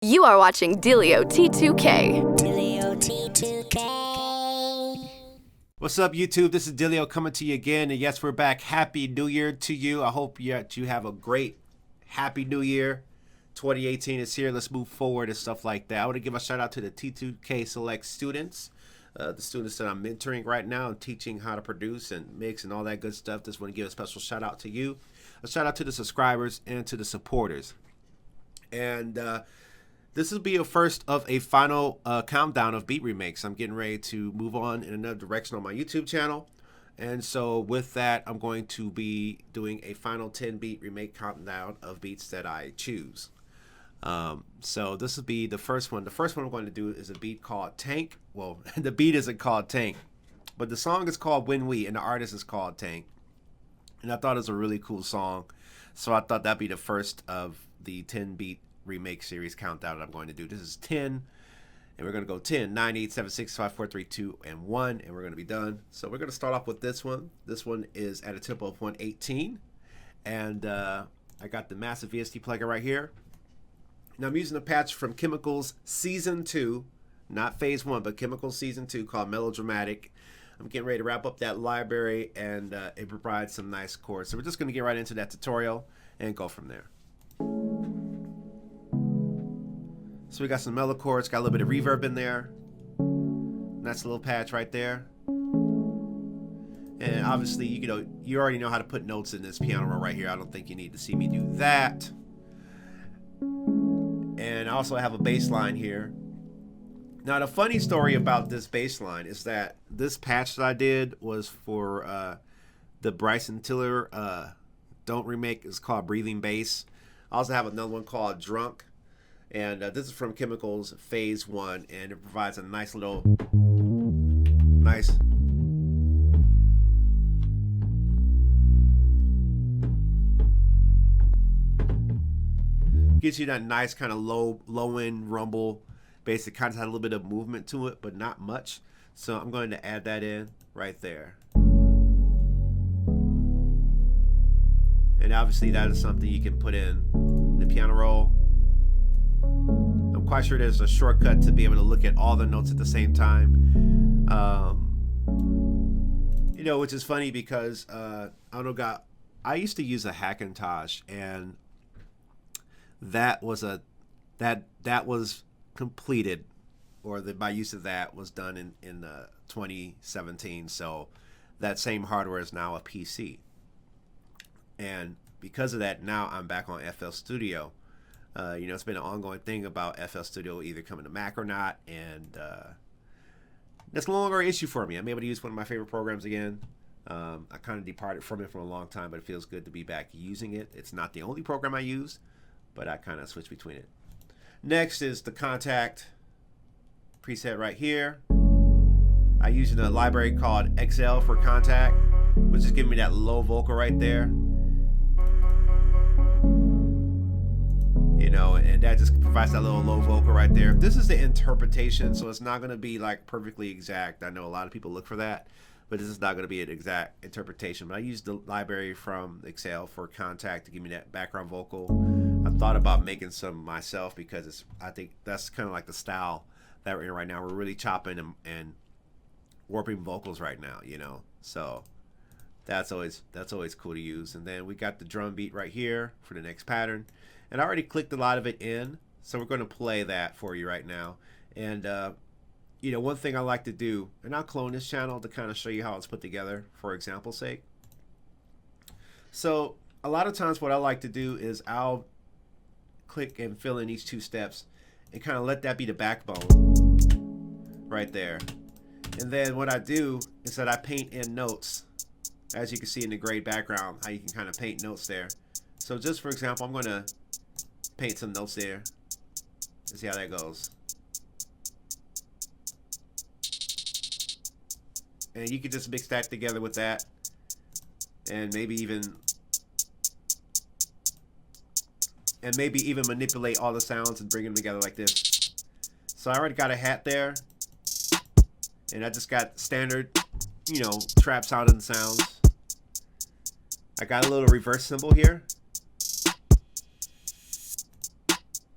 You are watching Dillio T2K. Dillio T2K. What's up, YouTube? This is Dillio coming to you again. And yes, we're back. Happy New Year to you. I hope you have a great Happy New Year. 2018 is here. Let's move forward and stuff like that. I want to give a shout out to the T2K Select students. The students that I'm mentoring right now and teaching how to produce and mix and all that good stuff. Just want to give a special shout out to you. A shout out to the subscribers and to the supporters. And this will be a first of a final countdown of beat remakes. I'm getting ready to move on in another direction on my YouTube channel. And so with that, I'm going to be doing a final 10 beat remake countdown of beats that I choose. So this will be the first one. The first one I'm going to do is a beat called Tank. Well, the beat isn't called Tank, but the song is called When We, and the artist is called Tank. And I thought it was a really cool song. So I thought that'd be the first of the 10 beat remake series countdown that I'm going to do. This is 10, and we're going to go 10, 9, 8, 7, 6, 5, 4, 3, 2, and 1, and we're going to be done. So we're going to start off with this one. This one is at a tempo of 118, and I got the massive VST plugin right here. Now I'm using a patch from Khemikals Season 2, not Phase 1, but Khemikals Season 2 called Melodramatic. I'm getting ready to wrap up that library, and it provides some nice chords. So we're just going to get right into that tutorial and go from there. So we got some mellow chords, got a little bit of reverb in there. Nice little patch right there. And obviously, you already know how to put notes in this piano roll right here. I don't think you need to see me do that. And I also have a bass line here. Now, the funny story about this bass line is that this patch that I did was for the Bryson Tiller Don't Remake. It's called Breathing Bass. I also have another one called Drunk. And this is from Khemikals Phase 1, and it provides a nice little, gives you that nice kind of low end rumble bass. It kind of had a little bit of movement to it, but not much. So I'm going to add that in right there. And obviously that is something you can put in the piano roll. I'm quite sure there's a shortcut to be able to look at all the notes at the same time. Which is funny because I used to use a Hackintosh, and that was completed, or my use of that was done in 2017. So that same hardware is now a PC, and because of that, now I'm back on FL Studio. It's been an ongoing thing about FL Studio either coming to Mac or not, and that's no longer an issue for me. I'm able to use one of my favorite programs again. I kind of departed from it for a long time, but it feels good to be back using it. It's not the only program I use, but I kind of switch between it. Next is the Contact preset right here. I use a library called XL for Contact, which is giving me that low vocal right there. And that just provides that little low vocal right there. This is the interpretation, so it's not going to be like perfectly exact. I know a lot of people look for that, but this is not going to be an exact interpretation. But I used the library from XL for Contact to give me that background vocal. I thought about making some myself because I think that's kind of like the style that we're in right now. We're really chopping and warping vocals right now, So that's always cool to use. And then we got the drum beat right here for the next pattern. And I already clicked a lot of it in, so we're going to play that for you right now. And, one thing I like to do, and I'll clone this channel to kind of show you how it's put together for example's sake. So a lot of times what I like to do is I'll click and fill in each two steps and kind of let that be the backbone right there. And then what I do is that I paint in notes, as you can see in the gray background, how you can kind of paint notes there. So just for example, I'm going to paint some notes there and see how that goes. And you can just mix that together with that, and maybe even manipulate all the sounds and bring them together like this. So I already got a hat there, and I just got standard, trap sounding sounds. I got a little reverse cymbal here.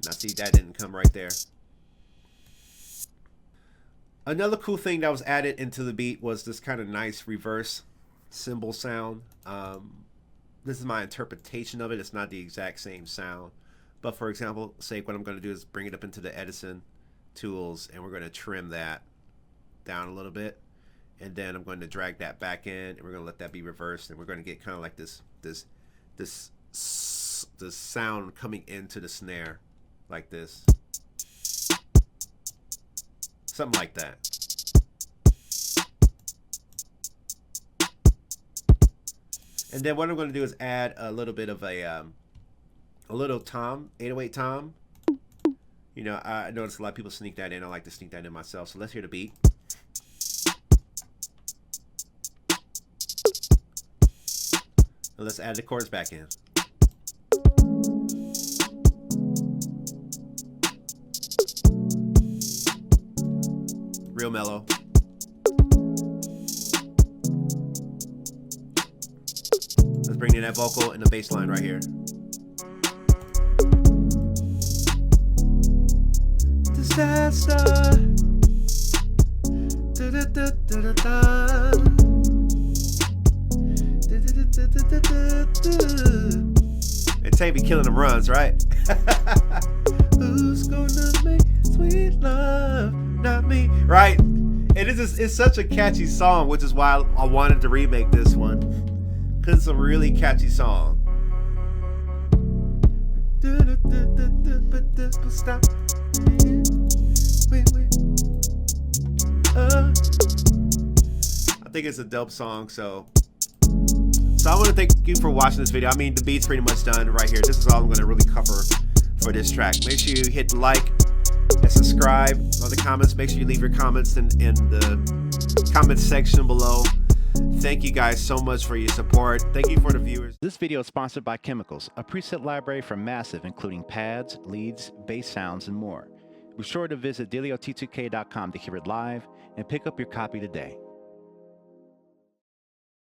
Now see, that didn't come right there. Another cool thing that was added into the beat was this kind of nice reverse cymbal sound. This is my interpretation of it. It's not the exact same sound. But for example, say what I'm going to do is bring it up into the Edison tools, and we're going to trim that down a little bit. And then I'm going to drag that back in, and we're going to let that be reversed, and we're going to get kind of like this sound coming into the snare like this. Something like that. And then what I'm going to do is add a little bit of a little tom, 808 tom. You know, I notice a lot of people sneak that in. I like to sneak that in myself. So let's hear the beat. And let's add the chords back in. Real mellow. Let's bring in that vocal and the bass line right here. Disaster. They tell you be killing them runs, right? Who's gonna make sweet love? Not me, right? And it's such a catchy song, which is why I wanted to remake this one, because it's a really catchy song. Stop. I think it's a dope song. So I want to thank you for watching this video. I mean, the beat's pretty much done right here. This is all I'm going to really cover for this track. Make sure you hit like and subscribe on the comments. Make sure you leave your comments in the comment section below. Thank you guys so much for your support. Thank you for the viewers. This video is sponsored by Khemikals, a preset library from Massive, including pads, leads, bass sounds, and more. Be sure to visit DillioT2K.com to hear it live and pick up your copy today.